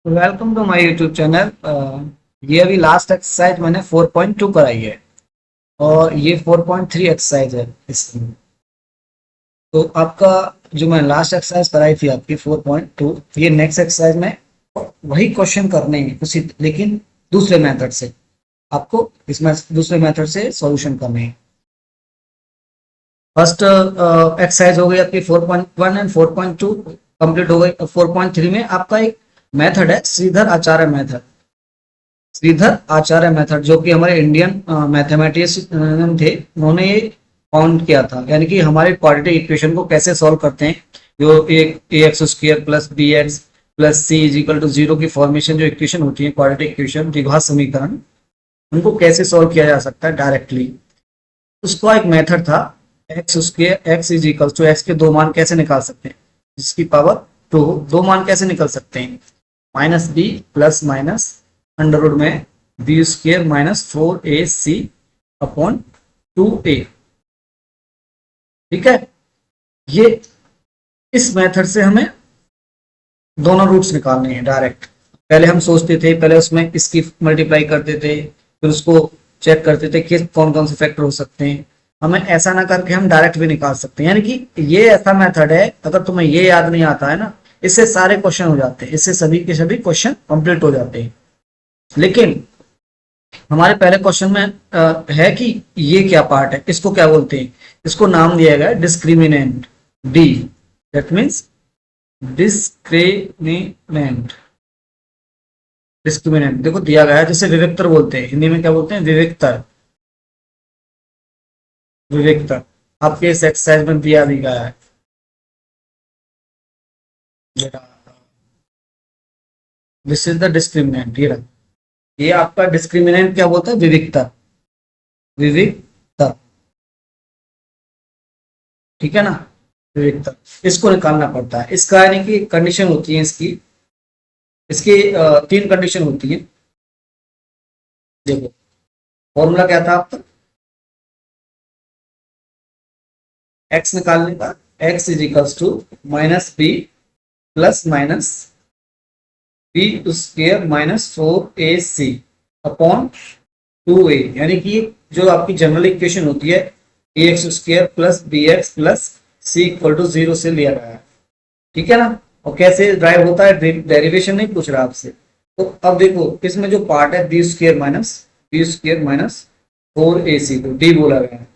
Welcome to my YouTube channel. ये अभी last exercise मैंने 4.2 कराई है और ये 4.3 एक्सरसाइज है इसमें। तो आपका जो मैं लास्ट एक्सरसाइज कराई थी आपकी 4.2, ये नेक्स्ट एक्सरसाइज में वही क्वेश्चन करने हैं उसी, लेकिन दूसरे मेथड से। आपको इसमें दूसरे मेथड से सॉल्यूशन करने हैं। फर्स्ट एक्सरसाइज हो गई आपकी 4.1 एंड 4.2 कंप्लीट हो गई। 4.3 में आपका एक मेथड है श्रीधर आचार्य मेथड। श्रीधर आचार्य मेथड जो कि हमारे इंडियन मैथमेटिशियन थे, उन्होंने ये फाउंड किया था, यानी कि हमारे क्वाड्रेटिक इक्वेशन को कैसे सॉल्व करते हैं। जो एक a x square plus b x plus c is equal to zero की फॉर्मेशन जो इक्वेशन होती है, क्वाड्रेटिक इक्वेशन द्विघात समीकरण, उनको कैसे सॉल्व किया जा सकता है डायरेक्टली। उसका एक मेथड था x square x is equal to x के दो मान कैसे निकाल सकते हैं, जिसकी पावर टू, दो मान कैसे निकल सकते हैं, minus b plus minus under root में b square minus 4ac upon 2a। ठीक है, ये इस मेथड से हमें दोनों रूट्स निकालने हैं डायरेक्ट। पहले हम सोचते थे, पहले उसमें इसकी मल्टीप्लाई करते थे, फिर उसको चेक करते थे कि कौन कौन से फैक्टर हो सकते हैं। हमें ऐसा ना करके हम डायरेक्ट भी निकाल सकते हैं, यानी कि ये ऐसा मेथड है, अगर तुम्हें ये याद नहीं आता है ना, इससे सारे क्वेश्चन हो जाते हैं, इससे सभी के सभी क्वेश्चन कंप्लीट हो जाते हैं। लेकिन हमारे पहले क्वेश्चन में है कि ये क्या पार्ट है, इसको क्या बोलते हैं, इसको नाम दिया गया है discriminant, D, that means discriminant. Discriminant देखो दिया गया है, जैसे विविक्तर बोलते हैं, हिंदी में क्या बोलते हैं, विविक्तर। विविक्तर आपके इस एक्सरसाइज में दिया भी गया है। दिस इज द डिस्क्रिमिनेंट, ये आपका डिस्क्रिमिनेंट क्या बोलता है, विविक्तर। विविक्तर, ठीक है ना, विविक्तर इसको निकालना पड़ता है। इसका यानी कि कंडीशन होती है इसकी, इसकी तीन कंडीशन होती है। देखो फॉर्मूला क्या था आपका, एक्स निकालने का, x is equals to minus b plus minus b square minus 4ac upon 2a, यानी कि जो आपकी जनरल इक्वेशन होती है a x square plus b x plus c equal to zero से लिया गया है। ठीक है ना, और कैसे ड्राइव होता है, डेरिवेशन नहीं पूछ रहा आपसे। तो अब देखो इसमें जो पार्ट है बी स्क्र माइनस 4ac को डी बोला गया है,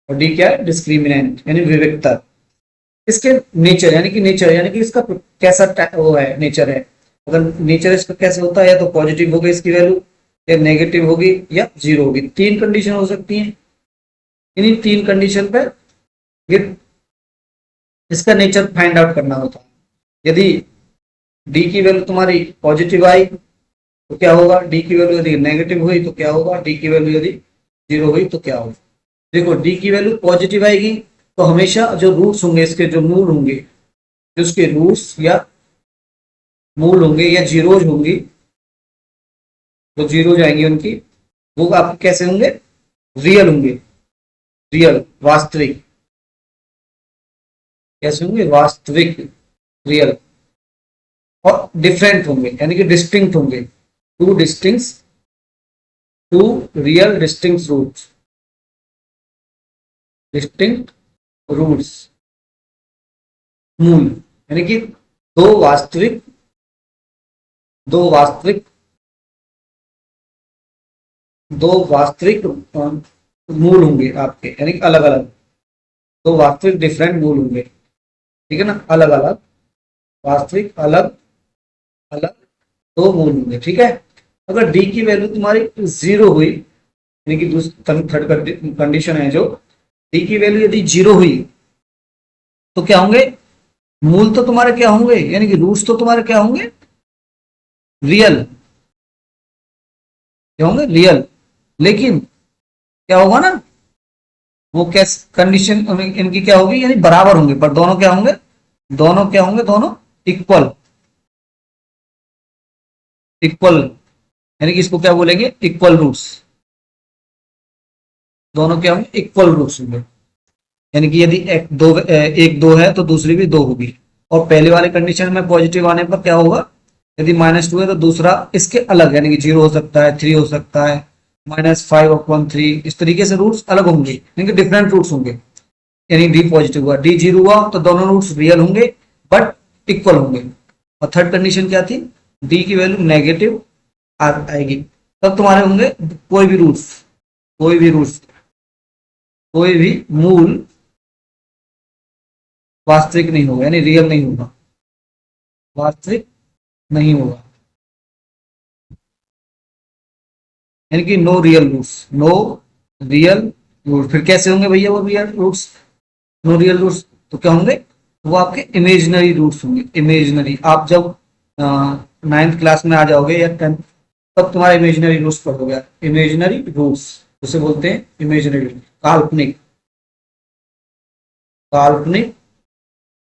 और डी क्या है, डिस्क्रिमिनेंट यानी विविक्तर। इसके नेचर यानी कि इसका कैसा वो है, नेचर है। अगर नेचर इसका कैसे होता है, या तो पॉजिटिव होगी इसकी वैल्यू, या नेगेटिव होगी, या जीरो होगी। तीन कंडीशन हो सकती हैं। इन्हीं तीन कंडीशन पर ये इसका नेचर फाइंड आउट करना होता है। यदि डी की वैल्यू तुम्हारी पॉजिटिव आई तो क्या होगा, डी की वैल्यू यदि नेगेटिव हुई तो क्या होगा, डी की वैल्यू यदि जीरो हुई तो क्या होगा। देखो डी की वैल्यू पॉजिटिव आएगी तो हमेशा जो रूट्स होंगे, इसके जो मूल होंगे, जो उसके रूट्स या मूल होंगे या जीरोज होंगी, जो जीरोज आएंगी उनकी, वो आपके कैसे होंगे, रियल होंगे, रियल वास्तविक। कैसे होंगे, वास्तविक, रियल। और डिफरेंट होंगे यानी कि डिस्टिंक्ट होंगे, two real distinct roots, distinct roots, मूल, यानी कि दो वास्तविक, दो वास्तविक, दो वास्तविक मूल होंगे आपके, यानी कि अलग अलग, दो वास्तविक डिफरेंट मूल होंगे। ठीक है ना, अलग अलग वास्तविक, अलग अलग दो मूल होंगे। ठीक है, अगर डी की वैल्यू तुम्हारी जीरो हुई, यानी कि थर्ड कंडीशन है, जो डी की वैल्यू यदि जीरो हुई तो क्या होंगे, मूल तो तुम्हारे क्या होंगे, यानी कि रूट्स तो तुम्हारे क्या होंगे, रियल, क्या होंगे, रियल। लेकिन क्या होगा ना, वो कैसे कंडीशन इनकी क्या होगी, यानी बराबर होंगे, पर दोनों क्या होंगे, दोनों क्या होंगे, दोनों इक्वल, इक्वल, यानी कि इसको क्या बोलेंगे, इक्वल रूट्स। दोनों क्या होंगे, इक्वल रूट्स होंगे, यानी कि यदि एक दो है तो दूसरी भी दो होगी। और पहले वाले कंडीशन में पॉजिटिव आने पर क्या होगा, यदि -2 है तो दूसरा इसके अलग, यानी कि 0 हो सकता है, 3 हो सकता है, -5/3, इस तरीके से रूट्स अलग होंगे, यानी कि डिफरेंट रूट्स होंगे। यानी डी पॉजिटिव हुआ, डी जीरो हुआ तो दोनों रूट्स रियल होंगे बट इक्वल होंगे। और थर्ड कंडीशन क्या थी, डी की वैल्यू नेगेटिव आएगी, तब तुम्हारे होंगे कोई भी रूट्स, कोई भी रूट्स, कोई भी मूल वास्तविक नहीं होगा, यानी रियल नहीं होगा, वास्तविक नहीं होगा, यानी कि no real roots, no real root. फिर कैसे होंगे भैया वो real roots, no real roots? तो क्या होंगे, वो आपके इमेजिनरी रूट्स होंगे, इमेजिनरी। आप जब 9th क्लास में आ जाओगे या 10th, तब तुम्हारा इमेजिनरी रूट्स पढ़ोगे, इमेजिनरी रूट्स उसे बोलते हैं, इमेजिनरी, काल्पनिक, काल्पनिक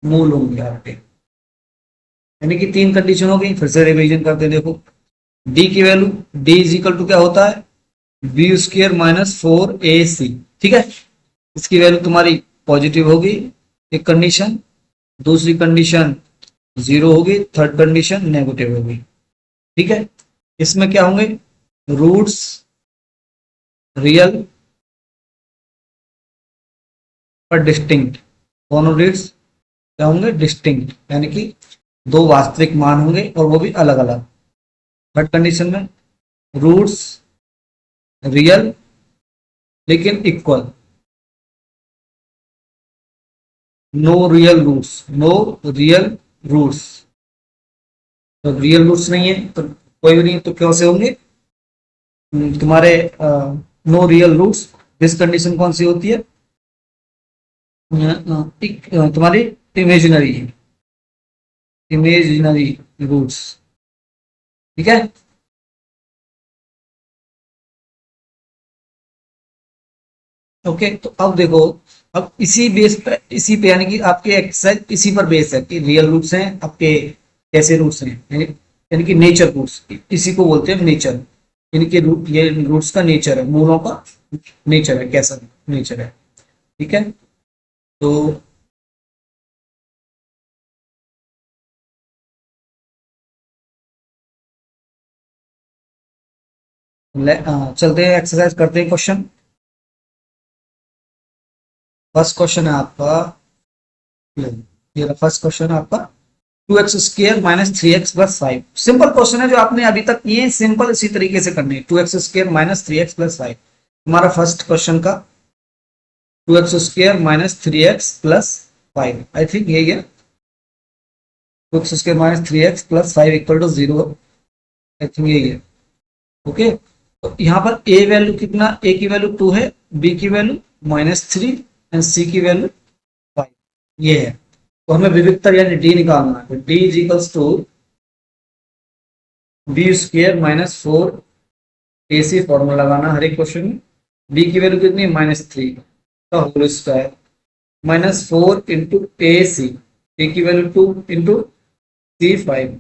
मूल होंगे आपके। यानी कि 3 कंडीशन हो गई, फिर से रिवीजन करते देखो। डी की value, D is equal to क्या होता है, बी स्क्र -4ac, ठीक है। इसकी वैल्यू तुम्हारी पॉजिटिव होगी, एक कंडीशन, दूसरी कंडीशन 0 होगी, थर्ड कंडीशन नेगेटिव होगी, ठीक है। इसमें क्या होंगे, रूट्स रियल और डिस्टिंक्ट, दोनों रूट्स क्या होंगे, डिस्टिंक्ट, यानी कि दो वास्तविक मान होंगे और वो भी अलग अलग। थर्ड कंडीशन में रूट्स रियल लेकिन equal, no real roots, no real roots, तो रियल रूट्स नहीं है तो कोई भी नहीं, तो कैसे होंगे तुम्हारे no real roots. This condition कौन सी होती है, तुम्हारी इमेजिनरी, इमेजिनरी रूट्स, ठीक है। ओके, तो अब देखो, अब इसी बेस पे, इसी पे यानी कि आपके एक्सरसाइज इसी पर बेस है कि रियल रूट्स हैं आपके, कैसे रूट्स हैं, यानी कि नेचर रूट्स, इसी को बोलते हैं नेचर, यानी कि रूट, ये रूट्स का नेचर है, मूलों का नेचर है, कैसा नेचर है, ठीक है। तो चलते हैं, एक्सरसाइज करते हैं, क्वेश्चन। फर्स्ट क्वेश्चन है आपका, ये फर्स्ट क्वेश्चन है आपका, 2x² -3x+5। सिंपल क्वेश्चन है जो आपने अभी तक किए, सिंपल इसी तरीके से करने, 2x² -3x+5। हमारा फर्स्ट क्वेश्चन का 2x² -3x+5, आई थिंक यही है, 2x² -3x+5 equal to 0, I think यही है, ओके। तो यहाँ पर ए वैल्यू कितना, ए की वैल्यू 2 है, बी की वैल्यू -3 एंड सी की वैल्यू 5, ये है। तो हमें विविधता यानी डी निकालना है, D is equals to b² -4ac, formula लगाना हर एक क्वेश्चन में। b की वैल्यू कितनी है, -3 का whole square, -4 into A C, A की value 2 into c5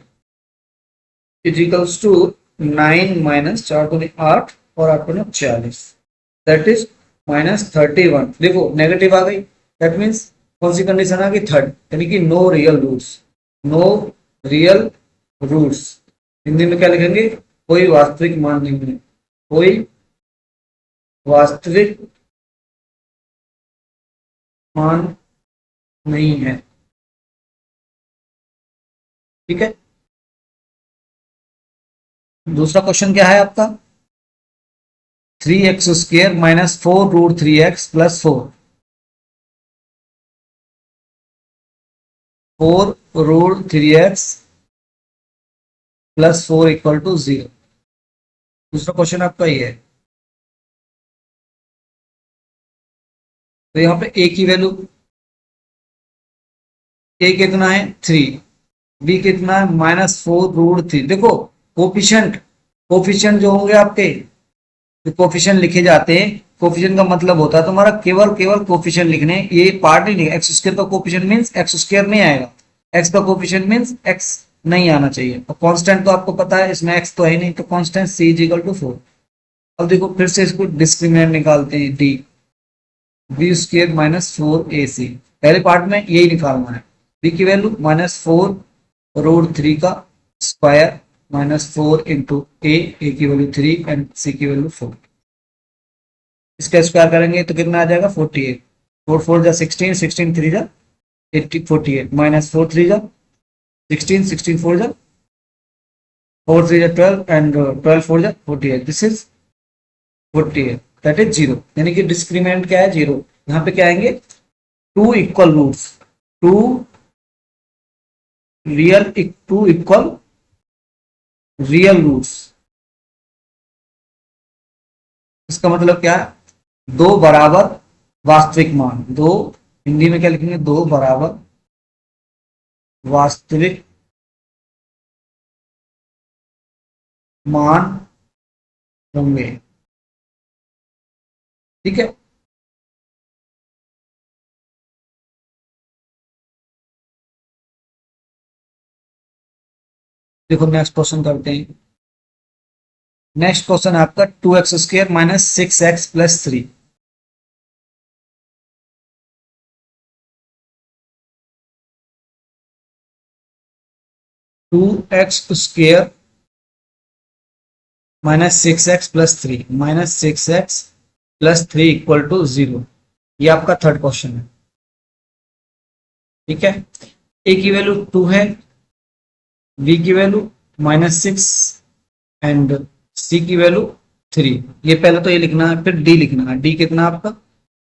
is equals to 9 - 4 दूनी 8 और 8 दूनी 40, दैट इज -31। देखो नेगेटिव आ गई, दैट मीन्स कौन सी कंडीशन आ गई, थर्ड, यानी कि no real roots, no real roots. Hindi में क्या लिखेंगे, कोई वास्तविक मान नहीं है, कोई वास्तविक मान नहीं है, ठीक है। दूसरा क्वेश्चन क्या है आपका, 3x² -4√3x+4, 4√3x+4 equal to 0। दूसरा क्वेश्चन आपका ये है। तो यहाँ पे a की वैल्यू, a कितना है 3, b कितना है -4√3। देखो कोफिशिएंट, कोफिशिएंट जो होंगे आपके, जो कोफिशिएंट लिखे जाते हैं, कोफिशिएंट का मतलब होता है तुम्हारा केवल केवल कोफिशिएंट लिखने, ये पार्ट नहीं लिखा, x² का कोफिशिएंट मींस x² नहीं आएगा, x का कोफिशिएंट मींस x नहीं आना चाहिए। और कांस्टेंट तो आपको पता है, इसमें x तो है ही नहीं, तो constant c is equal to 4। अब देखो फिर से इसको डिस्क्रिमिनेंट निकालते हैं, d b² -4ac, पहले पार्ट में यही निकालना है, b की वैल्यू -4√3 का स्क्वायर माइनस 4 इंटू ए की वैल्यू 3 एंड सी की वैल्यू 4। इसका स्क्वायर करेंगे तो कितना आ जाएगा 48। 4 4 जा 16, 16 3 जा 80, 48 माइनस 4 3 जा 16, 16 4 जा 4 3 जा 12 एंड 12 4 जा 48। This is 48 that is zero, यानी कि डिस्क्रिमिनेंट क्या है जीरो। यहाँ पे क्या आएंगे two equal roots, two two equal real roots. इसका मतलब क्या है दो बराबर वास्तविक मान, दो हिंदी में क्या लिखेंगे दो बराबर वास्तविक मान होंगे। ठीक है, देखो नेक्स्ट क्वेश्चन करते हैं। नेक्स्ट क्वेश्चन आपका 2x² minus 6x plus 3। 2x² minus 6x plus 3 minus 6x plus 3 equal to 0। ये आपका थर्ड क्वेश्चन है। ठीक है, ए की वैल्यू 2 है, बी की वैल्यू -6 एंड सी की वैल्यू 3। ये पहले तो ये लिखना है, फिर डी लिखना है। डी कितना आपका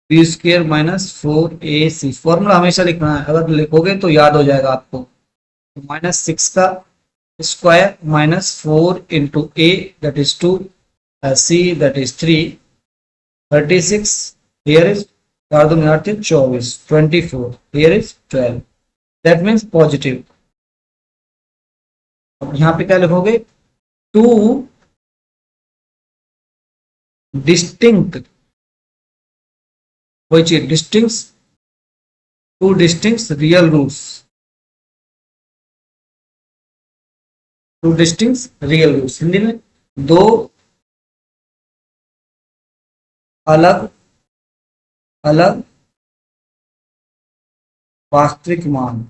b² माइनस 4ac। फॉर्मूला हमेशा लिखना है, अगर लिखोगे तो याद हो जाएगा आपको। -6 का square minus 4 into A that is 2, C that is 3, 36 here is 4 2 24, 24 here is 12, that means positive. अब यहाँ पे क्या लिखोगे टू डिस्टिंक्ट, वही चीज distinct, two distinct real roots, two distinct real roots. Hindi में दो अलग अलग वास्तविक मान।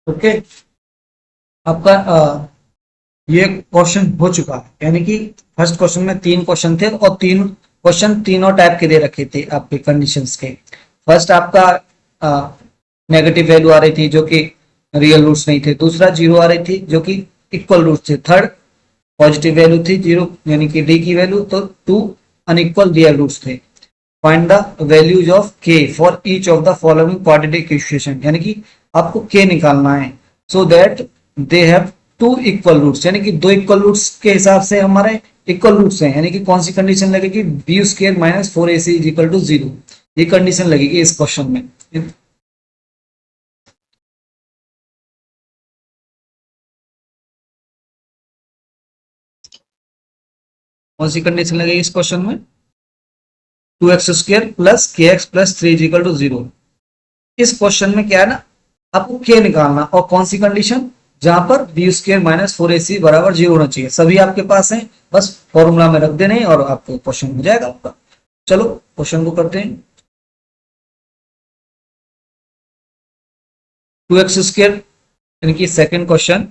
ओके, आपका ये क्वेश्चन हो चुका है, यानी कि फर्स्ट क्वेश्चन में 3 क्वेश्चन थे और 3 क्वेश्चन तीनों टाइप के दे रखे थे आपके कंडीशंस के। फर्स्ट आपका नेगेटिव वैल्यू आ रही थी जो कि रियल रूट्स नहीं थे, दूसरा जीरो आ रही थी जो कि इक्वल रूट्स थे, थर्ड पॉजिटिव वैल्यू थी जीरो यानी कि डी की वैल्यू, तो 2 अनइक्वल रियल रूट्स थे। Find the values of K for each of the following quadratic equation, यानी कि आपको के निकालना है so that they have two equal roots, यानी कि दो इक्वल रूट्स के हिसाब से हमारे इक्वल रूट्स हैं, यानी कि कौन सी कंडीशन लगेगी b² minus 4ac is equal to 0। ये कंडीशन लगेगी इस क्वेश्चन में। कौन सी कंडीशन लगेगी इस क्वेश्चन में 2x² plus kx plus 3 is equal to 0। इस क्वेश्चन में क्या है ना आपको के निकालना, और कौन सी कंडीशन जहां पर b² माइनस 4ac बराबर 0 होना चाहिए। सभी आपके पास है, बस फॉर्मूला में रख देने और आपको क्वेश्चन हो जाएगा आपका। चलो क्वेश्चन को करते हैं। 2x² यानी कि सेकंड क्वेश्चन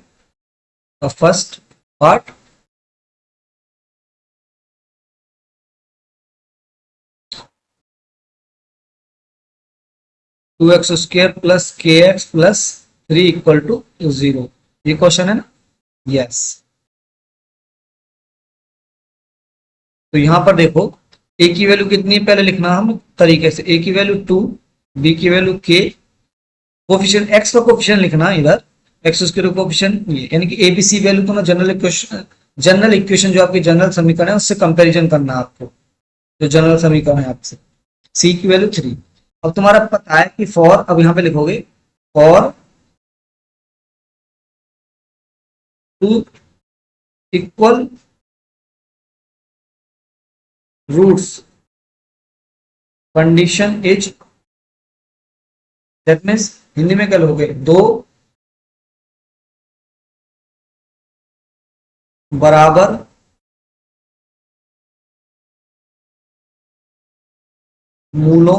का first part, two x square plus K x plus 3 equal to 0। ये क्वेश्चन है ना, यस। तो यहां पर देखो ए की वैल्यू कितनी है पहले लिखना हम तरीके से, ए की वैल्यू 2, बी की वैल्यू के, कोफिशिएंट एक्स का कोफिशिएंट लिखना इधर, एक्स स्क्वायर कोफिशिएंट यानी कि एबीसी वैल्यू तो ना जनरल इक्वेशन जो आपकी जनरल समीकरण है उससे कंपैरिजन करना है आपको, जो जनरल समीकरण है आपसे। सी की वैल्यू 3। अब तुम्हारा पता है कि फॉर, अब यहां पे लिखोगे for two equal roots condition is, that means Hindi में क्या लिखोगे दो बराबर मूलों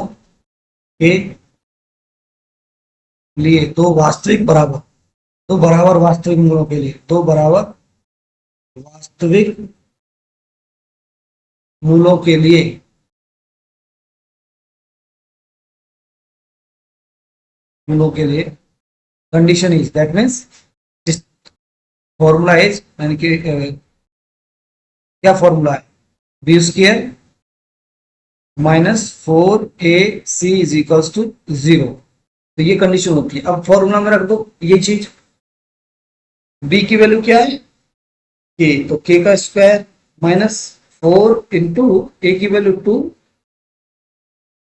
के लिए दो बराबर वास्तविक मूलों के लिए, दो बराबर वास्तविक मूलों के लिए condition is, that means formula is, यानी कि क्या फॉर्मूला है, B square minus 4ac is equals to 0। तो ये कंडीशन होती है। अब फॉर्मूला में रख दो ये चीज, b की वैल्यू क्या है k, तो k का स्क्वायर माइनस 4 इंटू ए की वैल्यू 2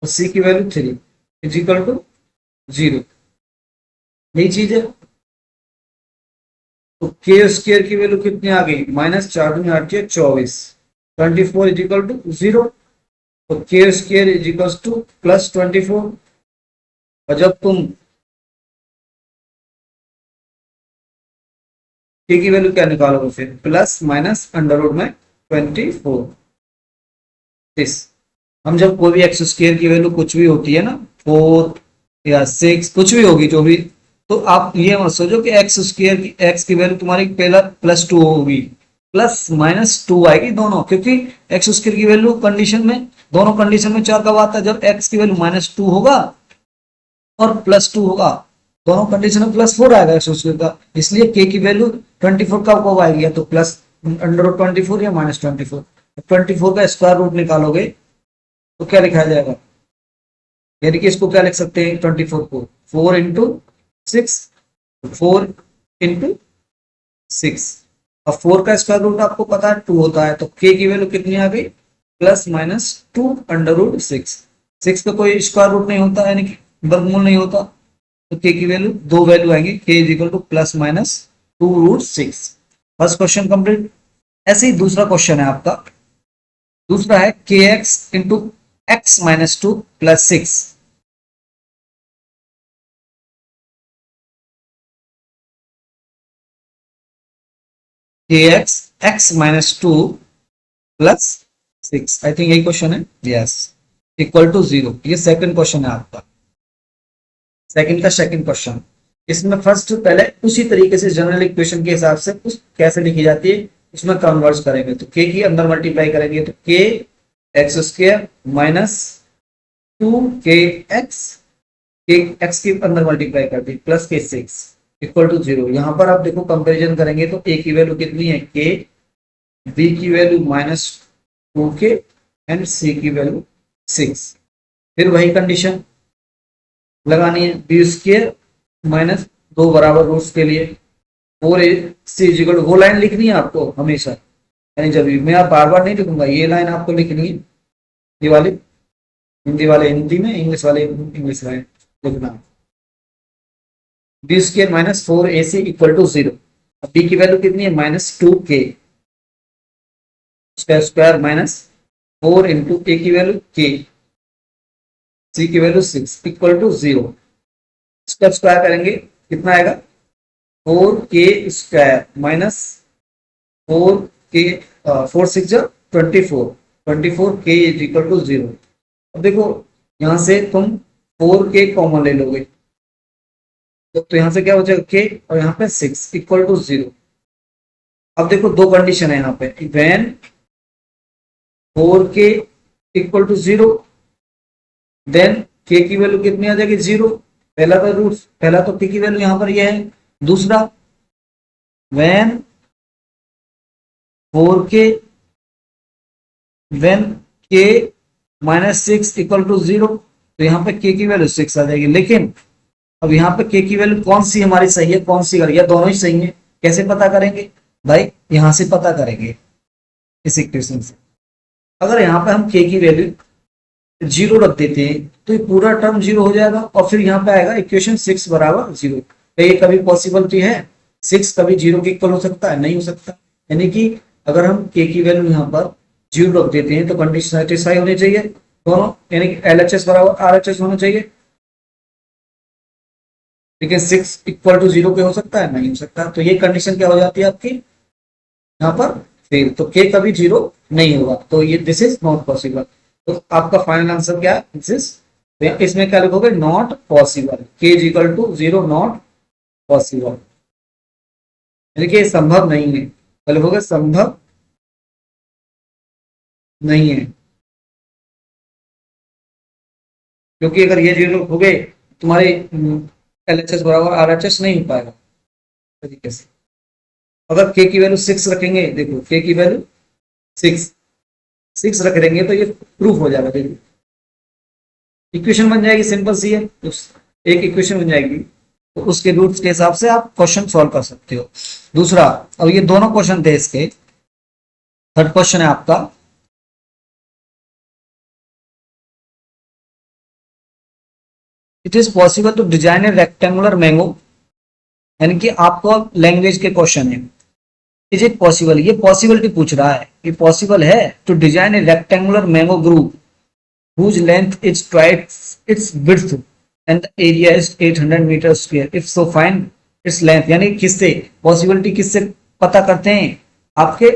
और c की वैल्यू 3 इज इक्वल टू 0। यही चीज है। तो के स्क्वायर की वैल्यू कितनी आ गई, माइनस 4 दूनी 8 24, 24 इज इक्वल टू 0। तो के square is equal two plus 24। और जब तुम के की वैल्यू क्या निकालोगे, फिर प्लस माइनस अंडर रूट में 24। इस हम जब कोई भी एक्स स्क्वायर की वैल्यू कुछ भी होती है ना, 4 या 6 कुछ भी होगी जो भी, तो आप ये मत सोचो कि एक्स स्क्वायर की एक्स की वैल्यू तुम्हारी पहला +2 होगी, प्लस माइनस 2 आएगी दोनों, क्योंकि एक्स स्क्वायर की वैल्यू कंडीशन में, दोनों कंडीशन में 4 कब आता है, जब एक्स की वैल्यू -2 होगा और +2 होगा, दोनों कंडीशन में +4 आएगा एक्स स्क्वायर का। इसलिए के की वैल्यू 24 कब आएगी, या तो प्लस अंडर रूट 24 या -24। 24 का स्क्वायर रूट निकालोगे तो क्या लिखा जाएगा, यानी कि इसको क्या लिख सकते हैं, 24 को 4 इंटू 6, 4 इंटू 6। अब 4 का स्क्वायर रूट आपको पता है 2 होता है, तो के की वैल्यू कितनी आ गई, +-2 अंडर रूट 6। 6 का कोई स्क्वायर रूट नहीं होता, यानी कि वर्गमूल नहीं होता, तो के की वैल्यू दो वैल्यू आएंगे, K is equal to +-2 root 6। First question complete. ऐसे ही दूसरा क्वेश्चन है आपका, दूसरा है के एक्स इंटू x-2 प्लस 6। के x x-2 plus 6, I think यही क्वेश्चन है, यस, इक्वल टू 0। ये सेकंड क्वेश्चन है आपका, सेकंड क्वेश्चन। इसमें फर्स्ट पहले उसी तरीके से जनरल इक्वेशन के हिसाब से उस कैसे लिखी जाती है उसमें कन्वर्ट करेंगे। तो के की अंदर मल्टीप्लाई करेंगे, तो के एक्स स्क्वायर माइनस 2 के एक्स के अंदर मल्टीप्लाई कर दी प्लस के 6 इक्वल टू 0। यहां पर आप देखो कंपैरिजन करेंगे तो ए की वैल्यू कितनी है के, बी की वैल्यू -2 के एंड सी की वैल्यू 6। फिर वही कंडीशन लगानी है, बी स्क्वायर माइनस 2 बराबर रूट्स के लिए 4ac वो लाइन लिखनी है आपको हमेशा, यानी जब भी मैं आप बार बार नहीं लिखूंगा, ये लाइन आपको लिखनी है, ये वाली हिंदी वाले हिंदी में, इंग्लिश वाले इंग्लिश लाइन लिखना है, B square minus 4ac equal to 0। अब बी की वैल्यू कितनी है -2k, उसका स्क्वायर माइनस 4 इंटू ए की वैल्यू k, सी की वैल्यू 6 इक्वल टू 0। इसका स्क्वायर करेंगे कितना आएगा, 4k स्क्वायर माइनस 4k 4 6 24 इज इक्वल टू 0। अब देखो यहां से तुम 4k कॉमन ले लोगे, तो यहाँ से क्या हो जाएगा k और यहाँ पे 6 इक्वल टू 0। अब देखो दो कंडीशन है यहाँ पे, when 4k equal to 0 then k की वैल्यू कितनी आ जाएगी 0। पहला तो रूट, पहला तो k की वैल्यू यहाँ पर ये है। दूसरा when 4k when k -6 equal to 0, तो यहाँ पे k की वैल्यू 6 आ जाएगी। लेकिन अब यहाँ पे k की वैल्यू कौन सी हमारी सही है, कौन सी गलत है, दोनों ही सही है। कैसे पता करेंगे भाई, यहां से पता करेंगे इस इक्वेशन से। अगर यहाँ पे हम k की वैल्यू 0 रख देते हैं तो ये पूरा टर्म 0 हो जाएगा, और फिर यहाँ पे आएगा इक्वेशन 6 बराबर 0। तो ये कभी पॉसिबिलिटी है 6 कभी 0 के इक्वल हो सकता है, नहीं हो सकता। यानी कि अगर हम k की वैल्यू यहाँ पर 0 रख देते हैं तो कंडीशन सेटिस्फाई होनी चाहिए दोनों, यानी कि LHS बराबर RHS होना चाहिए। लेकिन 6 इक्वल टू 0 के हो सकता है, नहीं हो सकता। तो ये कंडीशन क्या हो जाती है आपकी यहाँ पर फेल, तो k कभी 0 नहीं होगा, तो ये दिस इज नॉट पॉसिबल। तो आपका फाइनल आंसर क्या है, दिस इज तो इसमें क्या लिखोगे, not possible, K is equal to 0 not possible, देखिए संभव नहीं है, तो लिखोगे संभव नहीं है, क्योंकि अगर ये 0 हो गए तुम्हारे LHS बराबर RHS नहीं हो पाएगा तरीके से। अगर के की वैल्यू 6 रखेंगे, देखो के की वैल्यू 6 6 रख देंगे तो ये प्रूफ हो जाएगा, देखो इक्वेशन बन जाएगी, सिंपल सी है, तो एक इक्वेशन बन जाएगी, तो उसके रूट्स के हिसाब से आप क्वेश्चन सॉल्व कर सकते हो। दूसरा, अब ये दोनों क्वेश्चन थे इसके, थर्ड क्वेश्चन है आपका, it is possible to design a rectangular mango, यानी कि आपको लैंग्वेज के क्वेश्चन है, इज इट पॉसिबल, ये पॉसिबिलिटी पूछ रहा है, ये पॉसिबल है to design a rectangular mango group whose length is twice its width and the area is 800 meter square, if so find its length, यानी किससे पॉसिबिलिटी किससे पता करते हैं, आपके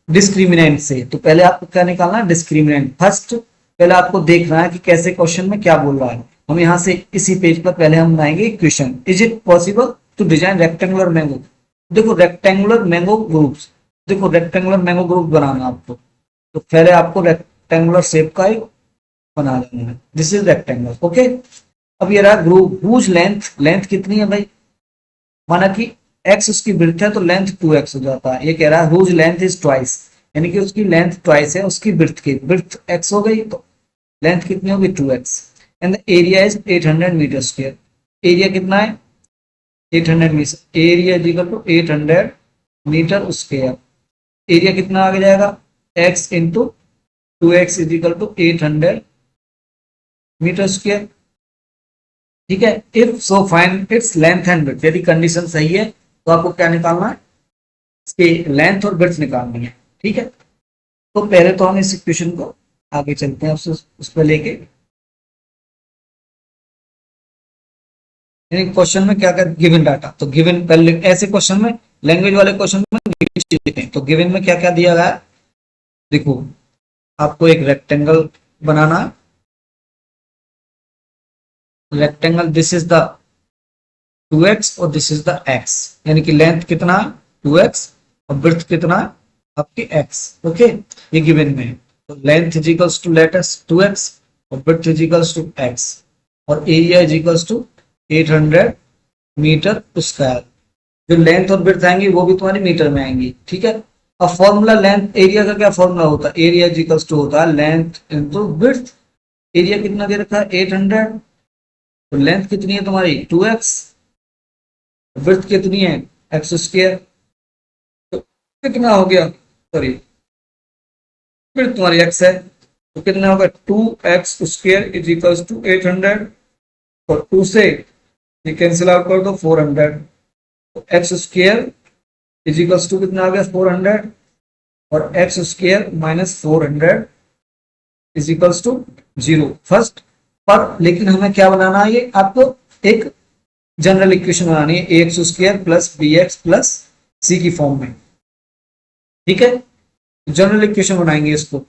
डिस्क्रिमिनेंट से। तो पहले आपको क्या निकालना है, डिस्क्रिमिनेंट, फर्स्ट पहले आपको देखना है कि कैसे क्वेश्चन में क्या बोल रहा है। हम यहाँ से इसी पेज पर पहले हम बनाएंगे equation, is it possible to design rectangular mango, देखो रेक्टेंगुलर मैंगो ग्रुप्स, देखो रेक्टेंगुलर मैंगो ग्रुप बनाना आपको, तो पहले आपको रेक्टेंगुलर शेप का एक बना लेना है, दिस इज रेक्टेंगल, ओके। अब ये रहा ग्रुप हुज लेंथ, लेंथ कितनी है भाई, माना कि x उसकी ब्रेड्थ है तो लेंथ 2x हो जाता है, ये कह रहा है हुज लेंथ इज ट्वाइस, यानी कि उसकी लेंथ ट्वाइस है उसकी ब्रेड्थ की, ब्रेड्थ x हो गई तो लेंथ कितनी होगी 2x, and the area is 800 metre square, area कितना है 800 metre, area is equal to 800 metre square, area कितना आगे जाएगा x into 2x is equal to 800 metre square, ठीक है। If so find its length and breadth, यदि condition सही है तो आपको क्या निकालना है, इसकी लेंथ और ब्रेड्थ निकालनी है, ठीक है। तो पहले तो हम इस इक्वेशन को आगे चलते हैं उस पर लेके, क्वेश्चन में क्या क्या गिवन डाटा, तो गिवन पहले ऐसे क्वेश्चन में, लैंग्वेज वाले क्वेश्चन में गिवन चीजें, तो गिवन में क्या क्या दिया गया है, देखो आपको एक रेक्टेंगल बनाना है, rectangle this is the 2x और दिस इज द x, यानी कि लेंथ कितना है 2x और ब्रेड्थ कितना है आपकी x, ओके, ये गिवन में है। तो length is equals to let us 2x और breadth is equals to x और area is equals to 800 metre square, जो लेंथ और ब्रेड्थ आएंगी वो भी तुम्हारी मीटर में आएंगी, ठीक है। अब फॉर्मूला लेंथ एरिया का क्या फॉर्मूला होता है, एरिया इज इक्वल्स टू होता है लेंथ इनटू ब्रेड्थ, एरिया कितना दे रखा है 800, तो लेंथ कितनी है तुम्हारी 2x, ब्रेड्थ कितनी है x स्क्वायर, तो कितना हो गया, सॉरी ब्रेड्थ तुम्हारी x है, तो कितना होगा 2x square is equals to 800, और 2 से ये कैंसिल आउट कर दो 400, तो x square is equals to कितना आ गया 400, और x square minus 400 is equals to 0 first पर, लेकिन हमें क्या बनाना है, ये आपको एक जनरल इक्वेशन बनानी है, ax square plus bx plus c की फॉर्म में, ठीक है। जनरल इक्वेशन बनाएंगे इसको,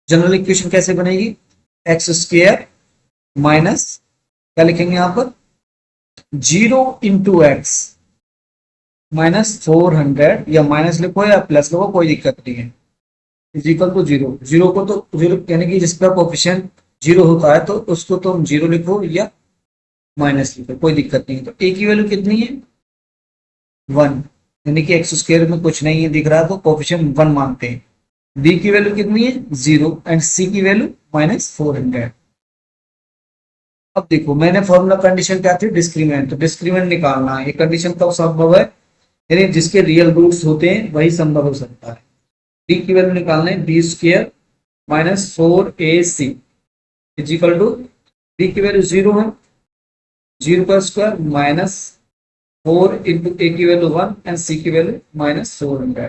जनरल इक्वेशन कैसे बनेगी, एक्स स्क्वायर माइनस क्या लिखेंगे यहां पर 0 इंटू एक्स माइनस 400, या माइनस लिखो या प्लस लिखो कोई दिक्कत नहीं है, इज इक्वल टू 0, जीरो को तो 0 यानी कि जिसका कोफिशिएंट 0 होता है तो उसको तो 0 लिखो या माइनस लिखो कोई दिक्कत नहीं है। तो ए की वैल्यू कितनी है 1, यानी कि एक्स स्क्वायर में कुछ नहीं है दिख रहा तो कोफिशिएंट 1 मानते हैं, बी की वैल्यू कितनी है 0 एंड सी की वैल्यू माइनस 400। अब देखो मैंने फॉर्मूला कंडीशन क्या थी डिस्क्रिमिनेंट, तो डिस्क्रिमिनेंट निकालना है, ये कंडीशन कब संभव है, यानी जिसके रियल रूट्स होते हैं वही संभव हो सकता है। डी की वैल्यू निकालना है B square minus 4ac is equal to, D की वैल्यू 0 है, 0 का स्क्वायर माइनस 4 इंटू ए की वैल्यू 1 एंड सी की वैल्यू माइनस 400,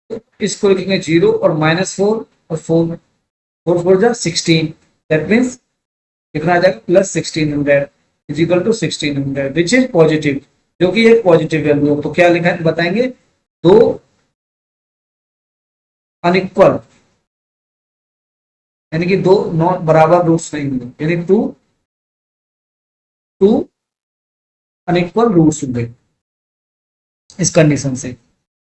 तो इसको लिखेंगे 0 और माइनस 4 और 4 4 4 जा 16, दैट मीन्स कितना आ जाएगा plus 1600 is equal to 1600 which is positive, जो कि एक पॉजिटिव वैल्यू है। तो क्या लिखा बताएंगे, दो अनइक्वल, यानी कि दो नॉट बराबर रूट्स नहीं होंगे, यानी टू टू अनइक्वल रूट्स होंगे इस कंडीशन से।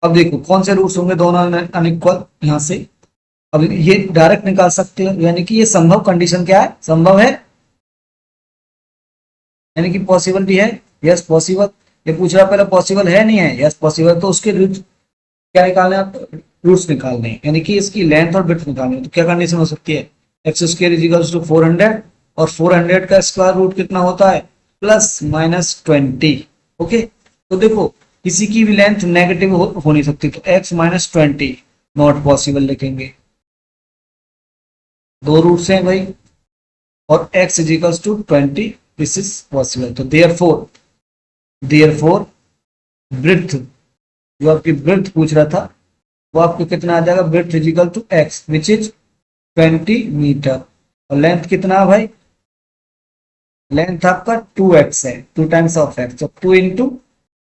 अब देखो कौन से रूट्स होंगे दोनों अनइक्वल, यहां से अब ये डायरेक्ट निकाल सकते हो, यानी कि ये संभव कंडीशन क्या है, संभव है, यानी कि पॉसिबल भी है, यस पॉसिबल। ये पूछ रहा पहले पॉसिबल है नहीं है, यस पॉसिबल, तो उसके रूट क्या निकालने आप, रूट्स निकालने हैं, यानी कि इसकी लेंथ और विड्थ निकालनी है। तो क्या कंडीशन हो सकती है, x square is equals to 400, और 400 का स्क्वायर रूट कितना होता है, प्लस माइनस 20। ओके, तो देखो किसी की भी लेंथ नेगेटिव हो नहीं सकती, तो एक्स माइनस 20 नॉट पॉसिबल लिखेंगे, दो रूट्स हैं भाई, और x is equals to 20, this is possible. तो देयरफॉर ब्रेड्थ, जो आपकी ब्रेड्थ पूछ रहा था, वो आपको कितना आ जाएगा, breadth is equal to x which is 20 metre, और लेंथ कितना है भाई, लेंथ आपका 2x है, 2 टाइम्स ऑफ x, तो 2 into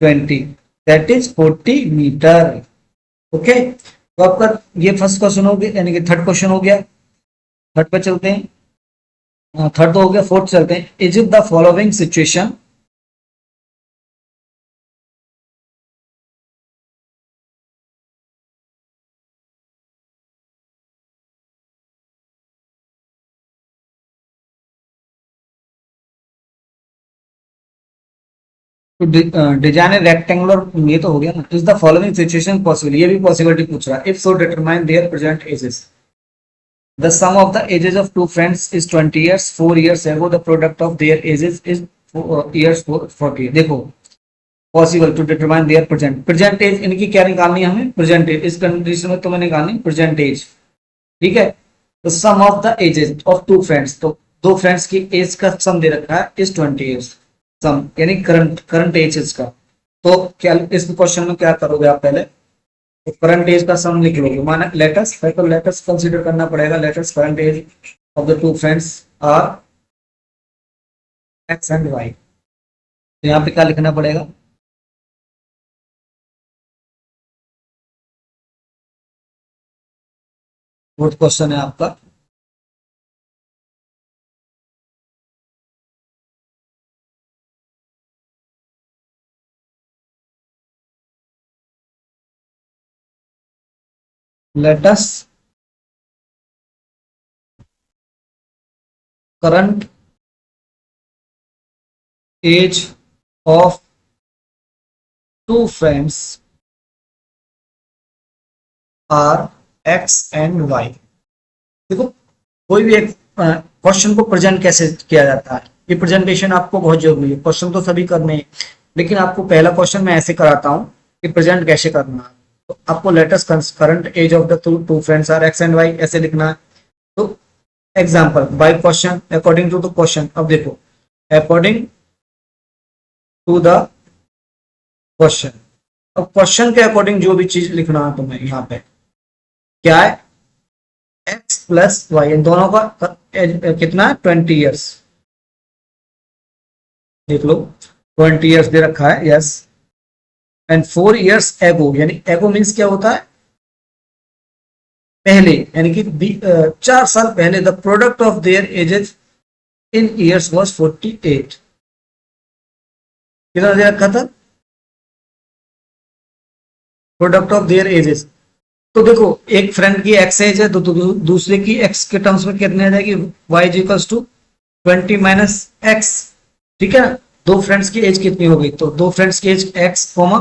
20, that is 40 metre. Okay, तो आपका ये फर्स्ट क्वेश्चन हो गया, यानी कि थर्ड क्वेश्चन हो गया। थर्ड पे चलते हैं, थर्ड तो हो गया, फोर्थ चलते हैं। Is it the following situation, तो डिजाइन रेक्टेंगुलर, ये तो हो गया ना। Is the following situation possible, ये भी पॉसिबिलिटी पूछ रहा है। If so determine their present ages, the sum of the ages of two friends is 20 years, 4 years ago the product of their ages is years 40। देखो possible to determine their present, present age इनकी क्या निकालनी है हमें, present as, इस condition में तुम्हें निकालनी प्रेजेंट एज, ठीक है। तो sum of the ages of two friends, तो दो फ्रेंड्स की एज का सम दे रखा है इस 20 years, सम यानी करंट करंट एज इसका। तो क्या इस क्वेश्चन में क्या करोगे आप, पहले तो करंट एज का सम लिख लोगे, माना लेटेस्ट है तो लेटेस्ट कंसीडर करना पड़ेगा, latest current age of the two friends are x and y. तो यहाँ पे क्या लिखना पड़ेगा, फोर्थ क्वेश्चन है आपका, latest current age of two friends are x and y. देखो कोई भी एक क्वेश्चन को प्रेजेंट कैसे किया जाता है, ये प्रेजेंटेशन आपको बहुत जरूरी है। क्वेश्चन तो सभी करने हैं, लेकिन आपको पहला क्वेश्चन मैं ऐसे कराता हूँ कि प्रेजेंट कैसे करना है। तो आपको latest current age of the two friends are x and y ऐसे लिखना है। तो example by question according to the question, अब देखो अकॉर्डिंग टू द क्वेश्चन, अब क्वेश्चन के अकॉर्डिंग जो भी चीज लिखना है तुम्हें यहाँ पे क्या है, एक्स प्लस वाई, इन दोनों का कितना है, 20 years, देख लो 20 years दे रखा है, यस। एंड 4 years एगो, यानी एगो मीन्स क्या होता है, पहले, यानी कि 4 साल पहले, the product of their edges in years was 48, कितना दे रखा था, प्रोडक्ट ऑफ देयर एजेस। तो देखो एक फ्रेंड की एक्स एज है, तो दूसरे की एक्स के टर्म्स में कितने आ जाएगी, y is equals to 20 - x, ठीक है। दो फ्रेंड्स की एज कितनी हो गई, तो दो फ्रेंड्स की एज एक्स कोमा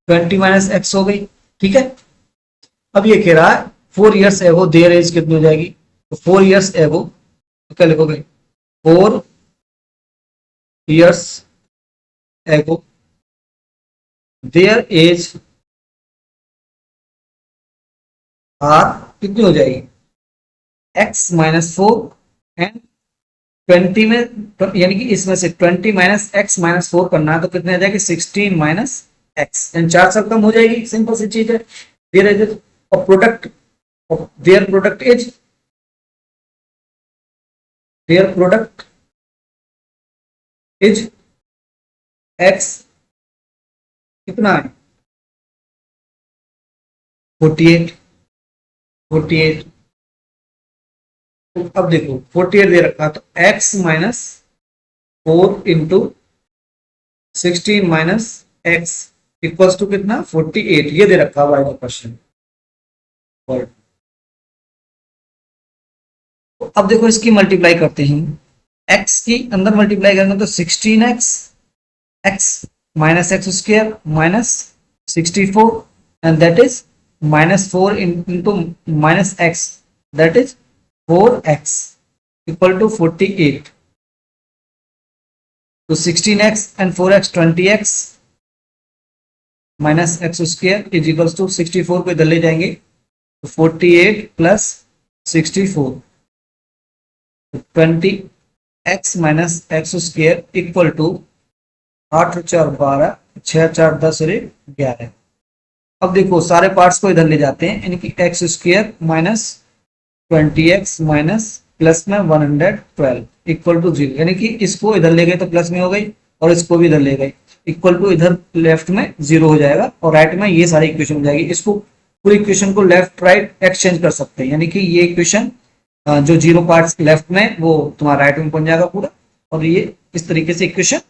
20 - x हो गई, ठीक है। अब ये कह रहा है 4 years एगो देयर एज कितनी हो जाएगी, तो 4 years एगो, तो क्या लिखोगे, 4 years एगो देयर एज आर कितनी हो जाएगी, x - 4 एंड 20 में, यानी कि इसमें से 20 - x - 4 करना है, तो कितने आ जाएगी 16 - x, एंड 4 साल कम हो जाएगी, सिंपल सी चीज है। Their age of product of their product is x कितना है 48, 48। तो अब देखो 48 दे रखा, तो x minus 4 into 16 minus x equals to कितना 48, ये दे रखा हुआ है क्वेश्चन। तो अब देखो इसकी मल्टीप्लाई करते हैं, x की अंदर मल्टीप्लाई करेंगे तो 16x x minus x square minus 64 and that is minus 4 into minus x that is 4x equal to 48। तो 16x and 4x 20x minus x square is equals to 64 को इधर ले जाएंगे तो 48 plus 64 20x minus x square equal to 8 4 12 6 4 10 और 11। अब देखो सारे पार्ट्स को इधर ले जाते हैं, यानी कि x square minus 20x minus plus में 112 इक्वल टू 0, यानी कि इसको इधर ले गए तो प्लस में हो गई और इसको भी इधर ले गए, इक्वल टू इधर लेफ्ट में 0 हो जाएगा और राइट में ये सारी इक्वेशन हो जाएगी। इसको पूरी इक्वेशन को लेफ्ट राइट एक्सचेंज कर सकते हैं, यानी कि ये इक्वेशन जो 0 पार्ट्स लेफ्ट में वो तुम्हारा राइट में बन जाएगा पूरा, और ये इस तरीके से इक्वेशन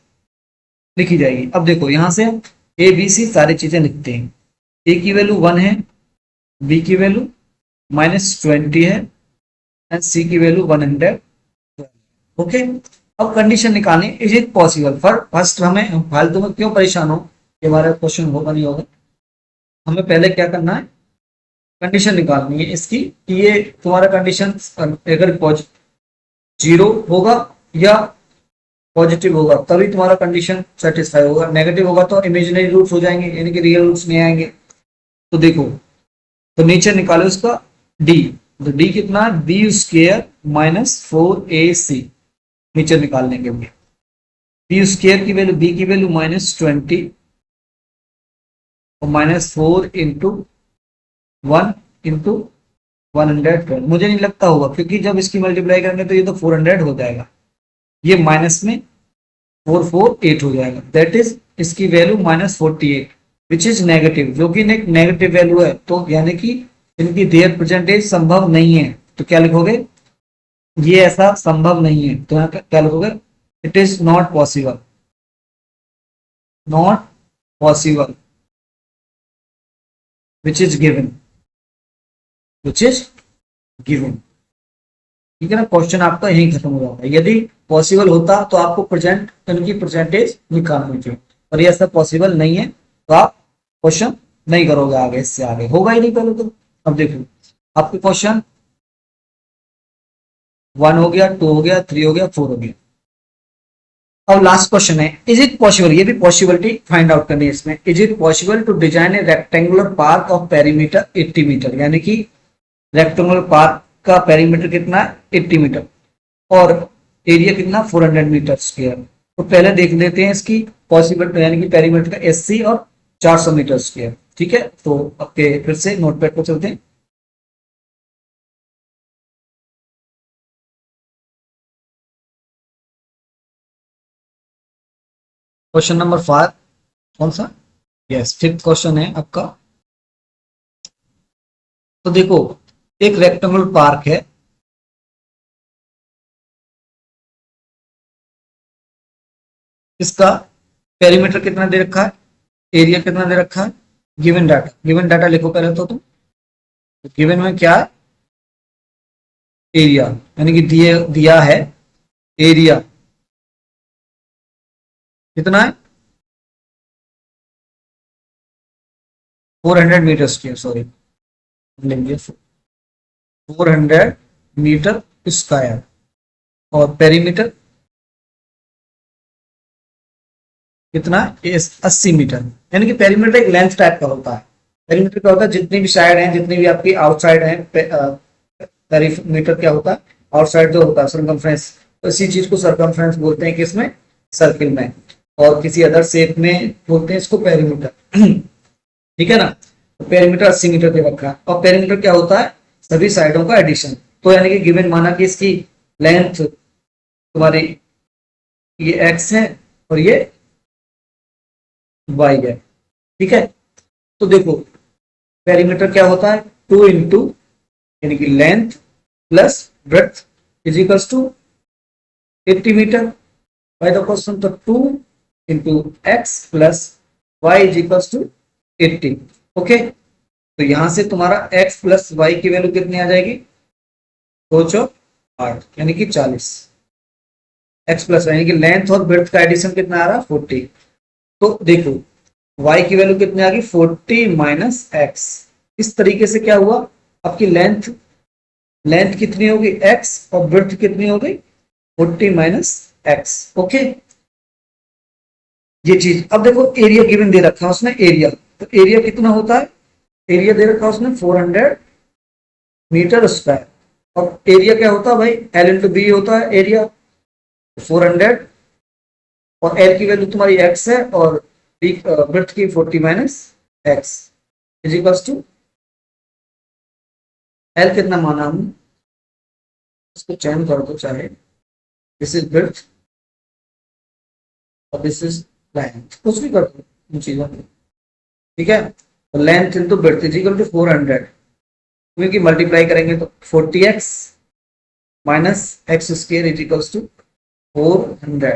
लिखी जाएगी। अब देखो यहां से ए बी सी सारी चीजें लिखते हैं। ए की वैल्यू 1 है, बी की वैल्यू -20 है एंड सी की वैल्यू 100। ओके, अब कंडीशन निकालनी, is it possible for first, हमें फालतू में क्यों परेशान हो, ये हमारा क्वेश्चन होगा नहीं होगा, हमें पहले क्या करना है, कंडीशन निकालनी है इसकी। ये तुम्हारा कंडीशन अगर 0 होगा या पॉजिटिव होगा तभी तुम्हारा कंडीशन सेटिस्फाई होगा, नेगेटिव होगा तो इमेजिनरी रूट्स हो जाएंगे, यानी कि रियल रूट्स नहीं आएंगे। तो देखो, तो नीचे निकालो इसका डी, तो डी कितना, बी स्क्र माइनस 4ac नीचे निकालने के लिए। बी स्क्र की वैल्यू, बी की वैल्यू -20 और -4 इंटू 1 इंटू 112, मुझे नहीं लगता होगा क्योंकि जब इसकी मल्टीप्लाई करेंगे तो ये तो 400 हो जाएगा, ये माइनस में 448 हो जाएगा, दैट इज इसकी वैल्यू -48 विच इज नेगेटिव, जो कि एक नेगेटिव वैल्यू है, तो यानी कि इनकी देयर परसेंटेज संभव नहीं है। तो क्या लिखोगे, ये ऐसा संभव नहीं है, तो यहाँ क्या लिखोगे, it is not possible, not possible which is given, which is given. ठीक है ना, क्वेश्चन आपका यही खत्म हो जाता है। यदि पॉसिबल होता तो आपको प्रेजेंट इनकी परसेंटेज निकालनी चाहिए, और ये ऐसा पॉसिबल नहीं है तो आप क्वेश्चन नहीं करोगे आगे, इससे आगे होगा ही नहीं पहले तो। अब देखो आपके क्वेश्चन 1 हो गया, 2 हो गया, 3 हो गया, 4 हो गया। अब लास्ट क्वेश्चन है, इज इट पॉसिबल, ये भी पॉसिबिलिटी फाइंड आउट करनी है इसमें, is it possible to design a rectangular park of perimeter 80 metre, यानी कि रेक्टेंगुलर पार्क का पेरीमीटर कितना है 80 मीटर और एरिया कितना 400 मीटर स्क्वायर। तो पहले देख लेते हैं इसकी पॉसिबल, यानी कि पेरीमीटर का एससी और 400 मीटर स्क्वायर। ठीक है, तो आपके फिर से नोटपैड पर चलते हैं। क्वेश्चन नंबर 5 कौन सा, यस 5th क्वेश्चन है आपका। तो देखो एक रेक्टेंगुलर पार्क है, इसका पेरीमीटर कितना दे रखा है, एरिया कितना दे रखा है, गिवन डाटा, गिवन डाटा लिखो पहले तो तुम। गिवन में क्या है, एरिया, यानी कि दिया है एरिया कितना है 400 मीटर स्क्वायर, सॉरी लेंगे 400 मीटर स्क्वायर, और पेरीमीटर कितना 80 मीटर, यानी कि पेरीमीटर एक लेंथ टाइप का होता है। पेरीमीटर क्या होता है, जितनी भी साइड है, जितनी भी आपकी आउटसाइड है, पेरीमीटर क्या होता है, आउटसाइड जो होता है सर्कमफ्रेंस, तो इसी चीज को सर्कमफ्रेंस बोलते हैं किसमें, सर्किल में, और किसी अदर शेप में बोलते हैं इसको पेरीमीटर। ठीक है ना, तो पेरीमीटर 80 मीटर दे रखा है, और पेरीमीटर क्या होता है, सभी साइडों का एडिशन। तो यानी कि गिवन माना कि इसकी लेंथ तुम्हारी ये एक्स है और ये वाई है। ठीक है, तो देखो पेरीमीटर क्या होता है 2 इंटू यानी कि length plus breadth is equals to 80 metre by the question. तो 2 into x plus y is equals to 80। Okay, तो यहां से तुम्हारा x प्लस वाई की वैल्यू कितनी आ जाएगी, 2 चौक 8 यानी कि 40। x प्लस यानी कि लेंथ और ब्रेड्थ का एडिशन कितना आ रहा है, 40। तो देखो y की वैल्यू कितनी आ गई, 40 माइनस एक्स। इस तरीके से क्या हुआ, आपकी लेंथ लेंथ कितनी होगी x और ब्रेड्थ कितनी हो गई 40 माइनस एक्स। ओके, ये चीज। अब देखो एरिया गिवन दे रखा है उसने, एरिया तो एरिया कितना होता है, एरिया दे रखा है उसने 400 मीटर स्क्वायर। अब एरिया क्या होता है भाई, एल इंटू बी होता है एरिया, 400 और एल की वैल्यू तुम्हारी एक्स है और बी ब्रेड्थ की 40 minus x is equals to l कितना माना हमने, इसको चेंज कर दो चाहे, दिस इज ब्रेड्थ और दिस इज लेंथ, कुछ भी कर दो इन चीजों को, ठीक है। तो length into breadth is equal to 400, क्योंकि मल्टीप्लाई करेंगे तो 40x minus x square is equals to 400।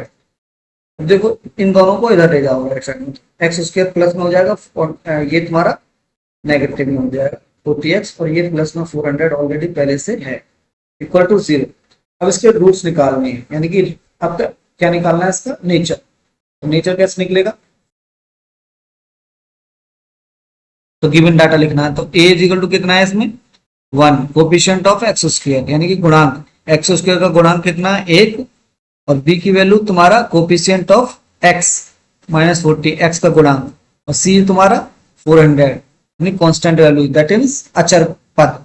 अब देखो इन दोनों को इधर ले जाओ राइट साइड में, एक्स स्क्वायर प्लस में हो जाएगा और ये तुम्हारा नेगेटिव में हो जाएगा 40x, और ये प्लस में 400 ऑलरेडी पहले से है, इक्वल टू 0। अब इसके रूट्स निकालने हैं, यानी कि अब क्या निकालना है इसका, नेचर। तो नेचर कैसे निकलेगा, तो गिवन डाटा लिखना है। तो a इज इक्वल टू कितना है इसमें 1, कोफिशिएंट ऑफ एक्स स्क्वायर यानी कि गुणांक, एक्स स्क्वायर का गुणांक कितना है 1, और b की वैल्यू तुम्हारा coefficient of x minus 40, x का गुणांक, और c तुम्हारा 400 यानी कांस्टेंट वैल्यू, दैट मींस अचर पद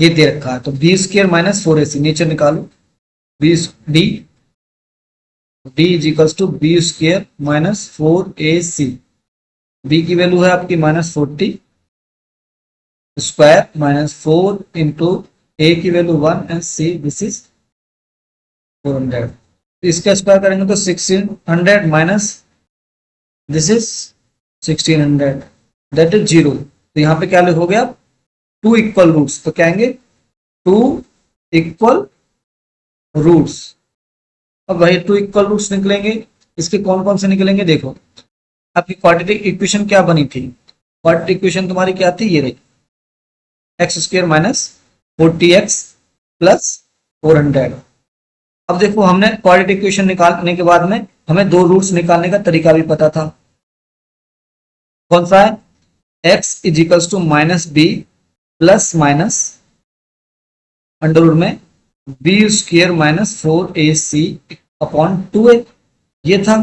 ये दे रखा है। तो बी स्क्वायर माइनस 4ac नीचे निकालो, b D D is equals to b square minus 4ac, b की वैल्यू है आपकी minus 40 square minus 4 into a की value 1 and c this is 400। इसका स्क्वायर करेंगे तो 1600 minus this is 1600 that is 0। तो यहाँ पे क्या लिखोगे आप, 2 इक्वल रूट्स, तो कहेंगे 2 इक्वल रूट्स। अब भाई 2 इक्वल रूट्स निकलेंगे, इसके कौन कौन से निकलेंगे, देखो आपकी क्वाड्रेटिक इक्वेशन क्या बनी थी, क्वाड्रेटिक इक्वेशन तुम्हारी क्या थी, ये रही x square minus 40x plus 400। अब देखो हमने क्वाड्रेटिक इक्वेशन निकालने के बाद में हमें 2 रूट्स निकालने का तरीका भी पता था, कौन सा है, x is equals to minus b plus minus under root में b square minus 4ac upon 2a, ये था।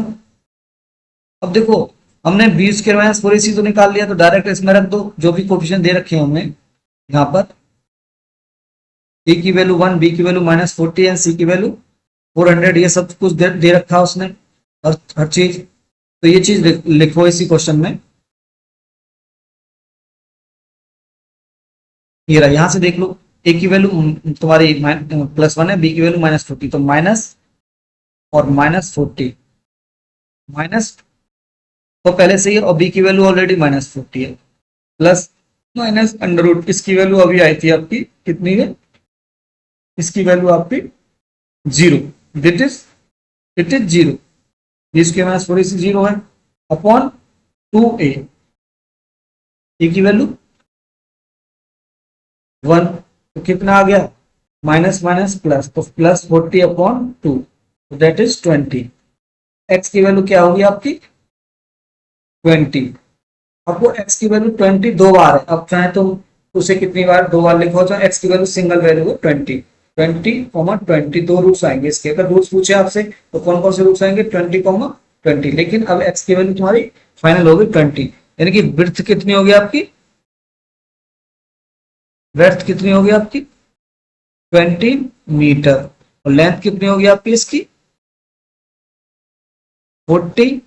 अब देखो हमने बी स्क्वायर माइनस 4ac तो निकाल लिया, तो डायरेक्ट इसमें रख दो जो भी कोफिशिएंट दे रखे हैं हमने यहाँ पर, ए की वैल्यू 1, बी की वैल्यू माइनस 40 एंड सी की वैल्यू 400, ये सब कुछ दे रखा है उसने हर चीज। तो ये चीज लिखो इसी क्वेश्चन में, ये रहा, यहां से देख लो ए की वैल्यू तुम्हारी +1 है, बी की वैल्यू -40, तो माइनस और -40, माइनस तो पहले से ही, और बी की वैल्यू ऑलरेडी -40 है, प्लस माइनस अंडर रूट, इसकी वैल्यू अभी आई थी आपकी कितनी है, इसकी वैल्यू आपकी 0, इट इज 0, इसके माइनस थोड़ी सी 0 है अपॉन 2a, ए की वैल्यू 1, तो कितना आ गया माइनस माइनस प्लस, तो plus 40 upon 2, that is 20। X की वैल्यू क्या होगी आपकी 20, आपको एक्स की वैल्यू 20 2 बार है, अब चाहे तो उसे कितनी बार 2 बार लिखो, तो एक्स की वैल्यू सिंगल वैल्यू है 20, 20, 2 रूट्स आएंगे इसके, अगर रूट्स पूछे आपसे तो कौन कौन से रूट्स आएंगे 20, लेकिन अब एक्स की वैल्यू तुम्हारी फाइनल होगी 20, यानी कि ब्रेड्थ कितनी होगी आपकी, ब्रेड्थ कितनी होगी आपकी 20 मीटर, और लेंथ कितनी होगी आपकी इसकी 40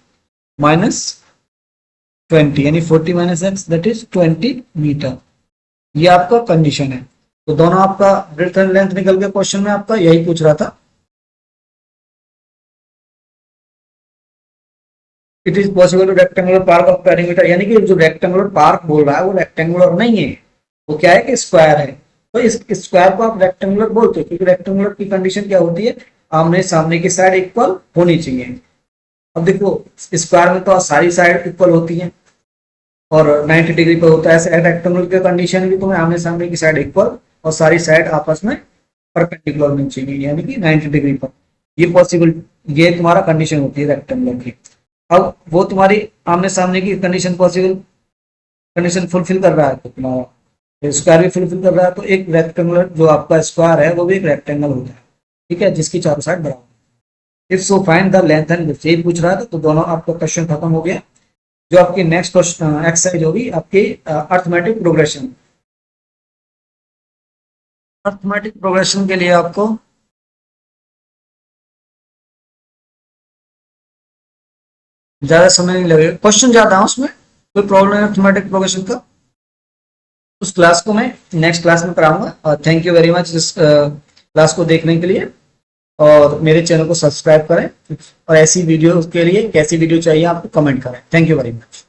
माइनस 20 यानी 40 minus x that is 20 metre. ये आपका कंडीशन है। तो दोनों आपका ब्रेड्थ एंड लेंथ निकल गया, क्वेश्चन में आपका यही पूछ रहा था। It is possible two rectangular park of perimeter, यानी कि जो रेक्टेंगुलर पार्क बोल रहा है वो रेक्टेंगुलर नहीं है, वो क्या है कि स्क्वायर है। तो इस स्क्वायर को आप रेक्टेंगुलर बोलते हो, क्योंकि रेक्टेंगुलर की कंडीशन क्या होती है, आमने सामने की साइड इक्वल होनी चाहिए। अब देखो स्क्वायर में तो सारी साइड इक्वल होती है और 90 डिग्री पे होता है। रेक्टेंगुलर की कंडीशन भी तुम्हें आमने सामने की साइड इक्वल और सारी साइड आपस में परपेंडिकुलर होनी चाहिए, यानी कि 90 डिग्री पर। ये पॉसिबल, ये तुम्हारा कंडीशन होती है रेक्टेंगुलर की। अब वो तुम्हारी आमने सामने की कंडीशन पॉसिबल कंडीशन फुलफिल कर रहा है तो तुम्हारा स्क्वायर भी फुलफिल कर रहा है, तो एक रेक्टेंगुलर जो आपका स्क्वायर है वो भी एक रेक्टेंगल होता है, ठीक है, जिसकी चारों साइड बराबर। If so find the length and width, यही पूछ रहा था, तो दोनों आपका क्वेश्चन खत्म हो गया। जो आपकी नेक्स्ट क्वेश्चन एक्सरसाइज होगी आपकी अर्थमेटिक प्रोग्रेशन। अर्थमेटिक प्रोग्रेशन के लिए आपको ज्यादा समय नहीं लगेगा, क्वेश्चन ज्यादा है उसमें, कोई प्रॉब्लम है अर्थमेटिक प्रोग्रेशन का। उस क्लास को मैं नेक्स्ट क्लास में कराऊंगा। और थैंक यू वेरी मच इस क्लास को देखने के लिए, और मेरे चैनल को सब्सक्राइब करें, और ऐसी वीडियो के लिए कैसी वीडियो चाहिए आपको कमेंट करें। Thank you very much.